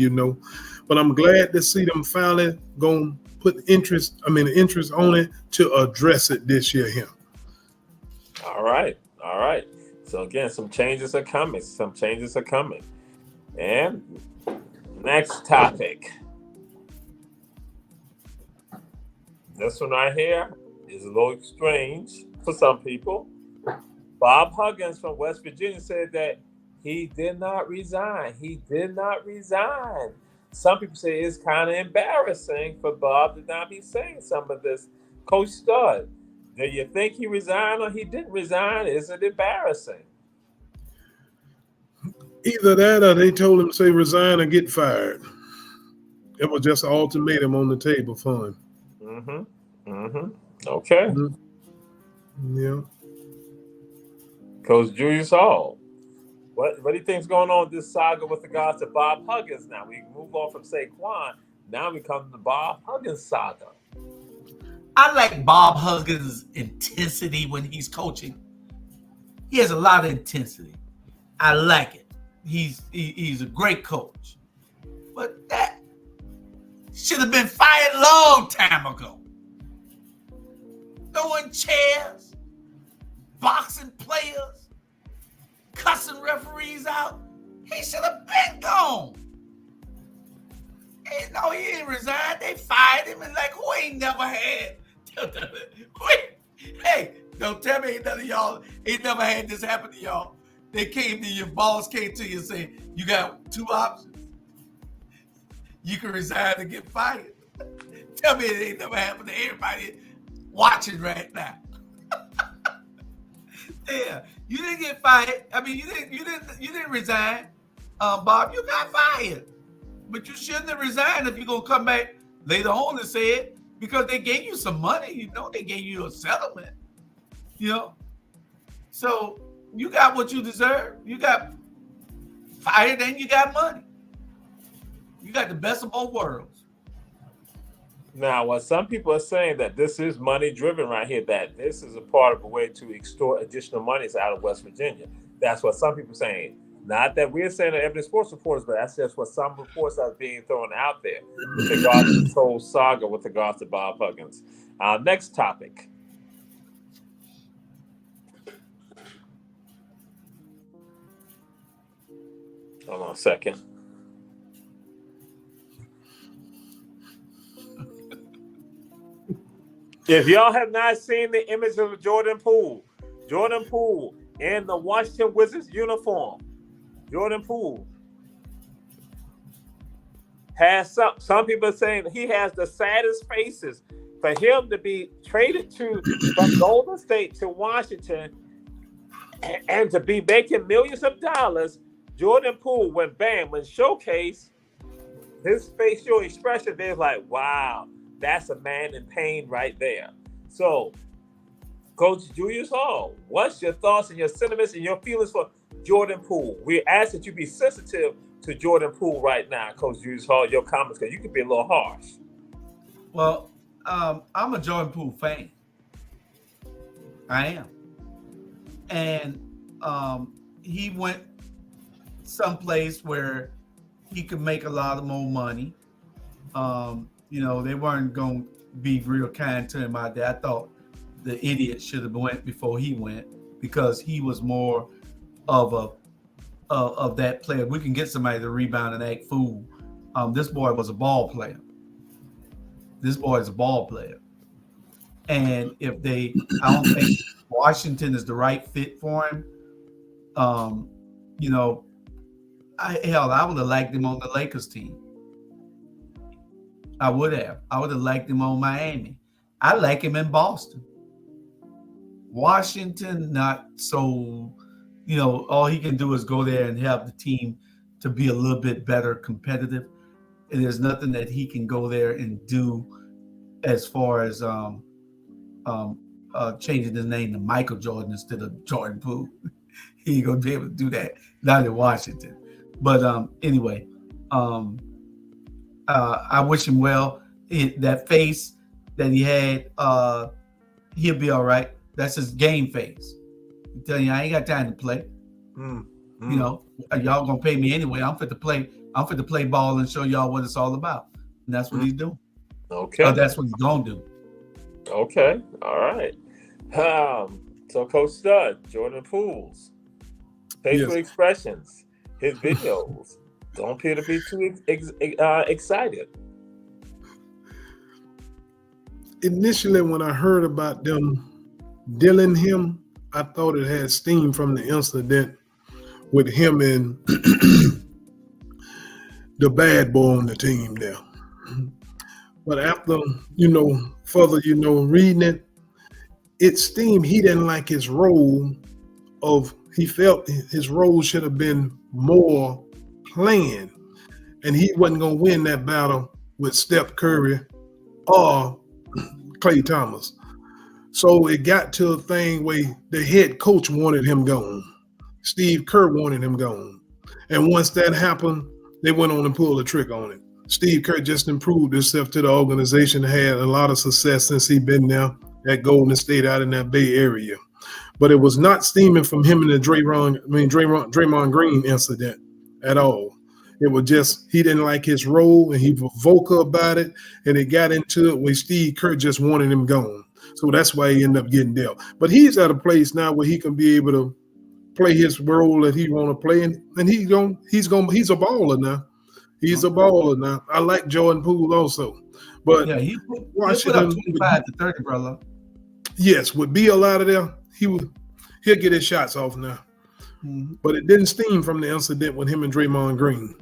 But I'm glad to see them finally going to put interest on it to address it this year here. All right. So again, some changes are coming. And next topic. This one right here is a little strange for some people. Bob Huggins from West Virginia said that he did not resign. Some people say it's kind of embarrassing for Bob to not be saying some of this. Coach Stud, do you think he resigned or he didn't resign? Is it embarrassing? Either that or they told him to say resign or get fired. It was just an ultimatum on the table for him. Okay. Yeah. Coach Julius Hall. What do you think's going on with this saga with regards to Bob Huggins now? We move on from Saquon. Now we come to the Bob Huggins saga. I like Bob Huggins' intensity when he's coaching. He has a lot of intensity. I like it. He's a great coach. But that should have been fired long time ago. Throwing chairs, boxing players, cussing referees out. He should have been gone. No, he didn't resign. They fired him, and like, who ain't never had? Hey, don't tell me none of y'all ain't never had this happen to y'all. They came to your boss, came to you and said, you got two options. You can resign and get fired. Tell me it ain't never happened to everybody watching right now. Yeah, you didn't get fired. I mean, you didn't resign, Bob. You got fired, but you shouldn't have resigned if you're gonna come back later on and say it, because they gave you some money. You know, they gave you a settlement. You know, so you got what you deserve. You got fired and you got money. You got the best of both worlds. Now, what some people are saying that this is money driven right here, that this is a part of a way to extort additional monies out of West Virginia. That's what some people are saying. Not that we're saying that Ebony Sports reports, but that's just what some reports are being thrown out there with regards to this whole saga with regards to Bob Huggins. Next topic. Hold on a second. If y'all have not seen the image of Jordan Poole in the Washington Wizards uniform, Jordan Poole has some people are saying he has the saddest faces. For him to be traded from Golden State to Washington and to be making millions of dollars, Jordan Poole, when showcased his facial expression, they're like, wow, that's a man in pain right there. So, Coach Julius Hall, what's your thoughts and your sentiments and your feelings for Jordan Poole? We ask that you be sensitive to Jordan Poole right now, Coach Julius Hall, your comments, because you can be a little harsh. Well, I'm a Jordan Poole fan. I am. And he went someplace where he could make a lot of more money. They weren't going to be real kind to him out there. I thought the idiot should have went before he went, because he was more of that player. We can get somebody to rebound and act fool. This boy was a ball player. This boy is a ball player. And I don't think Washington is the right fit for him. I would have liked him on the Lakers team. I would have liked him on Miami. I like him in Boston. Washington, not so, all he can do is go there and help the team to be a little bit better competitive. And there's nothing that he can go there and do as far as changing his name to Michael Jordan instead of Jordan Poole. He ain't gonna be able to do that, not in Washington. But anyway, I wish him well. That face that he had, he'll be all right. That's his game face. I'm telling you, I ain't got time to play. Y'all gonna pay me anyway. I'm fit to play ball and show y'all what it's all about. And that's what he's doing. Okay. That's what he's gonna do. Okay. All right. So Coach Stud, Jordan Poole's facial expressions, his videos don't appear to be too excited. Initially, when I heard about them dealing him, I thought it had steam from the incident with him and the bad boy on the team there. But after, further, reading it steamed. He didn't like his role he felt his role should have been more playing, and he wasn't going to win that battle with Steph Curry or Klay Thomas. So it got to a thing where the head coach wanted him gone. Steve Kerr wanted him gone. And once that happened, they went on and pulled the trick on it. Steve Kerr just improved himself to the organization, had a lot of success since he's been there at Golden State out in that Bay Area. But it was not steaming from him and the Draymond Green incident at all. It was just he didn't like his role, and he was vocal about it, and it got into it where Steve Kerr just wanted him gone. So that's why he ended up getting dealt. But he's at a place now where he can be able to play his role that he want to play, and he's a baller now. He's a baller now. I like Jordan Poole also, but yeah, he put up 25 to 30, brother. Yes, with Beal out of there, he'll get his shots off now. Mm-hmm. But it didn't steam from the incident with him and Draymond Green.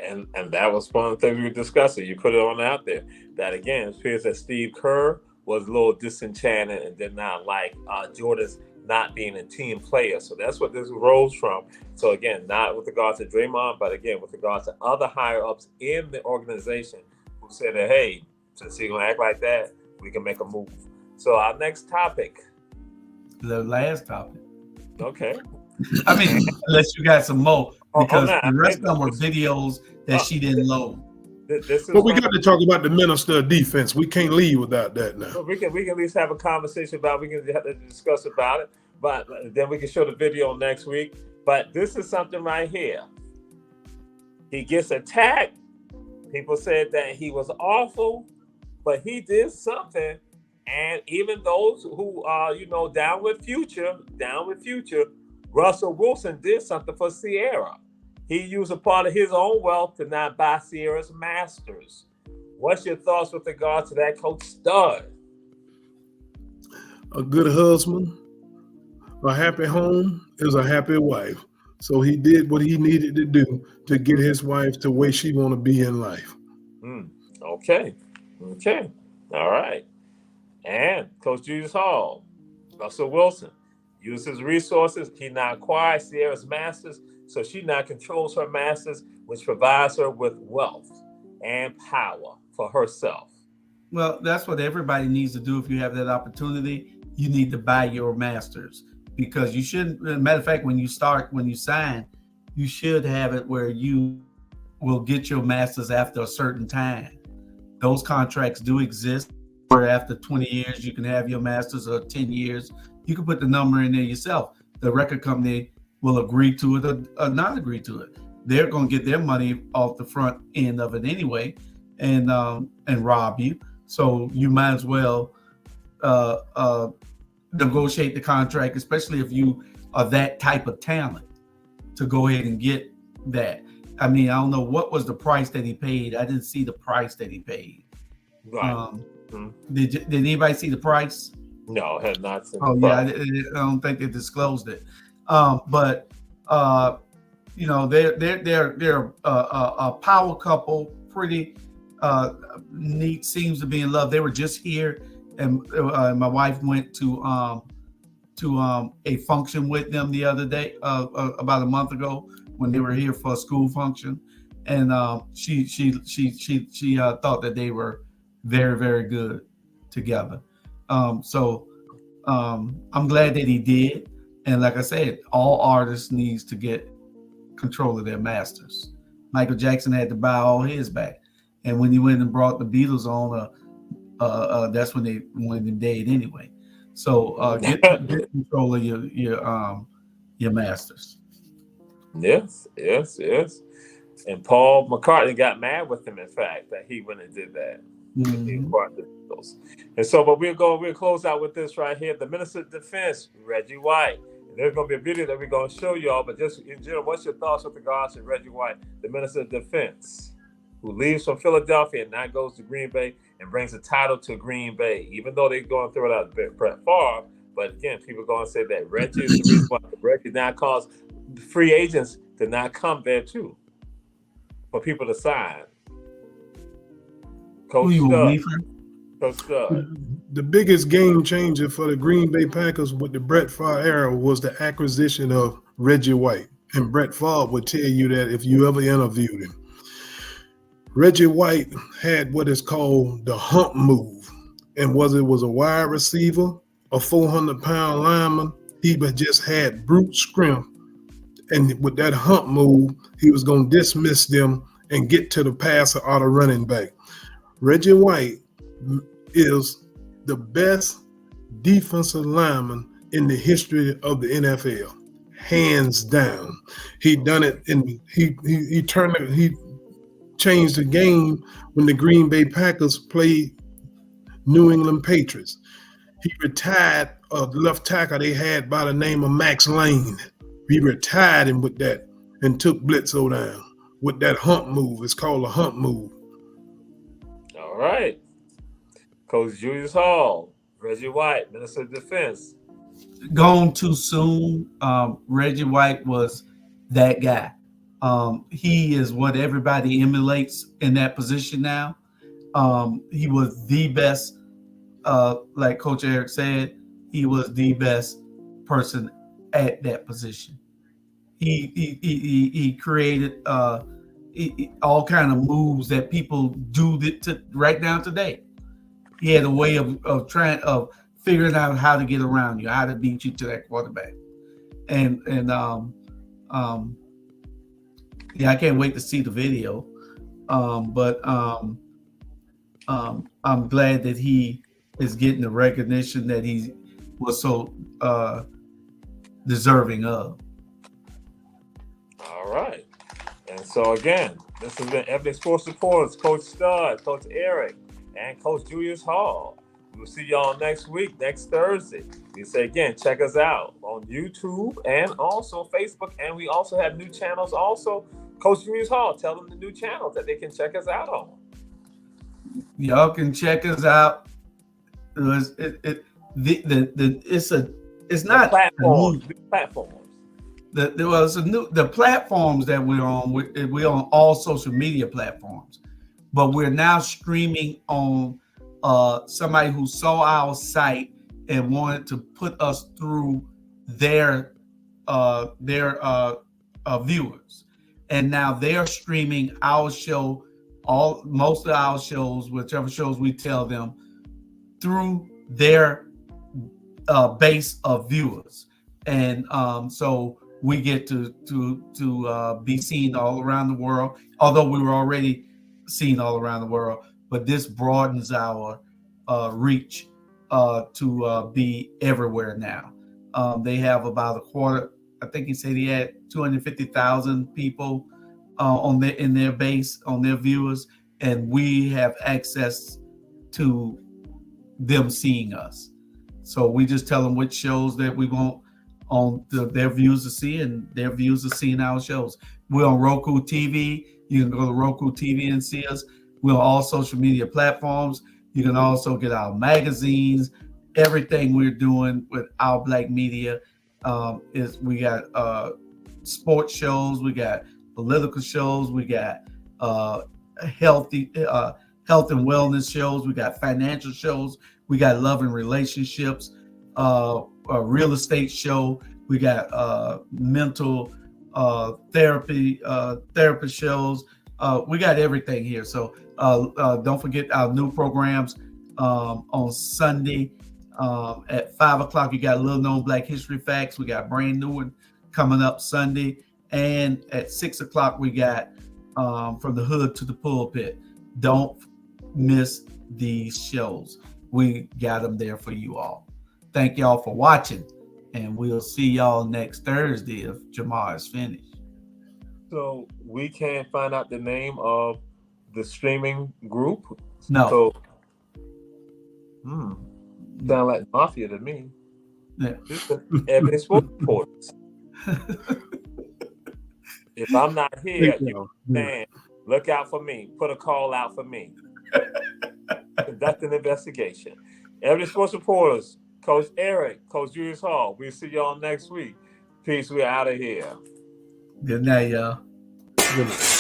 And that was one of the things we were discussing. You put it on out there. That again, it appears that Steve Kerr was a little disenchanted and did not like Jordan's not being a team player. So that's what this rose from. So again, not with regards to Draymond, but again, with regards to other higher ups in the organization who said that, hey, since he's going to act like that, we can make a move. So our next topic. The last topic. Okay. I mean, unless you got some more, because the rest of them were videos that she didn't load. But we got to talk about the minister of defense. We can't leave without that now. So we can at least have a conversation about. We can have to discuss about it, but then we can show the video next week. But this is something right here. He gets attacked. People said that he was awful, but he did something. And even those who are, down with Future, Russell Wilson did something for Sierra. He used a part of his own wealth to not buy Sierra's masters. What's your thoughts with regard to that, Coach Stud? A good husband, a happy home is a happy wife. So he did what he needed to do to get his wife to where she want to be in life. Okay. All right. And Coach Julius Hall, Russell Wilson, used his resources. He now acquired Sierra's masters, so she now controls her masters, which provides her with wealth and power for herself. Well, that's what everybody needs to do if you have that opportunity. You need to buy your masters, because you shouldn't. Matter of fact, when you sign, you should have it where you will get your masters after a certain time. Those contracts do exist, where after 20 years you can have your masters, or 10 years. You can put the number in there yourself. The record company will agree to it or not agree to it. They're going to get their money off the front end of it anyway, and rob you. So you might as well negotiate the contract, especially if you are that type of talent, to go ahead and get that. I mean, I don't know what was the price that he paid. I didn't see the price that he paid. Right. Did anybody see the price? No, I had not seen. Oh yeah, I don't think they disclosed it. But they're a power couple, pretty neat. Seems to be in love. They were just here, and my wife went to a function with them the other day, about a month ago, when they were here for a school function, and she thought that they were very, very good together. So I'm glad that he did. And like I said, all artists needs to get control of their masters. Michael Jackson had to buy all his back. And when he went and brought the Beatles on, that's when they wanted him dead anyway. So get control of your masters. Yes. And Paul McCartney got mad with him, in fact, that he went and did that. Mm-hmm. And so, but we'll close out with this right here. The Minister of Defense, Reggie White. And there's going to be a video that we're going to show y'all, but just in general, what's your thoughts with regards to Reggie White, the Minister of Defense, who leaves from Philadelphia and now goes to Green Bay and brings the title to Green Bay, even though they're going through it out Brett Favre. But again, people are going to say that Reggie is the reason why Reggie now caused free agents to not come there too, for people to sign. Coach Stud. The biggest game changer for the Green Bay Packers with the Brett Favre era was the acquisition of Reggie White. and Brett Favre would tell you that if you ever interviewed him. Reggie White had what is called the hump move, and whether it was a wide receiver, a 400-pound lineman, he just had brute strength, and with that hump move, he was going to dismiss them and get to the passer or the running back. Reggie White is the best defensive lineman in the history of the NFL, hands down. He done it, and he changed the game when the Green Bay Packers played New England Patriots. He retired a left tackle they had by the name of Max Lane. He retired him with that and took Blitzo down with that hump move. It's called a hump move. All right. Coach Julius Hall, Reggie White, Minister of Defense. Gone too soon. Reggie White was that guy. He is what everybody emulates in that position now. He was the best, like Coach Eric said, he was the best person at that position. He created all kind of moves that people do right now today. He had a way of figuring out how to get around you, how to beat you to that quarterback, and yeah, I can't wait to see the video. But I'm glad that he is getting the recognition that he was so deserving of. All right. And so again, this has been Ebony Sports Reporters, Coach Stud, Coach Eric, and Coach Julius Hall. We'll see y'all next week, next Thursday. We say again, check us out on YouTube and also Facebook. And we also have new channels also. Coach Julius Hall, tell them the new channels that they can check us out on. Y'all can check us out. It's not platforms. The platforms that we're on all social media platforms, but we're now streaming on somebody who saw our site and wanted to put us through their viewers, and now they're streaming our show, most of our shows, whichever shows we tell them, through their base of viewers, and so we get to be seen all around the world. Although we were already seen all around the world, but this broadens our reach to be everywhere now. They have about a quarter. I think he said he had 250,000 people in their base, on their viewers, and we have access to them seeing us. So we just tell them which shows that we want their viewers to see, and their viewers are seeing our shows. We're on Roku TV. You can go to Roku TV and see us. We're on all social media platforms. You can also get our magazines. Everything we're doing with Our Black Media is we got sports shows, we got political shows, we got health and wellness shows, we got financial shows, we got love and relationships, a real estate show, we got mental therapy shows. We got everything here. So don't forget our new programs on Sunday at 5:00. You got Little Known Black History Facts. We got a brand new one coming up Sunday. And at 6:00, we got From the Hood to the Pulpit. Don't miss these shows. We got them there for you all. Thank y'all for watching, and we'll see y'all next Thursday if Jamar is finished. So we can't find out the name of the streaming group? No. So, sound like mafia to me. Yeah. Ebony Sports Reporters. If I'm not here, man, look out for me. Put a call out for me. Conduct an investigation. Ebony Sports Reporters, Coach Eric, Coach Julius Hall. We'll see y'all next week. Peace. We're out of here. Good night, y'all. Good night.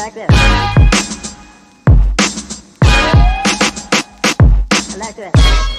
like this. I like that.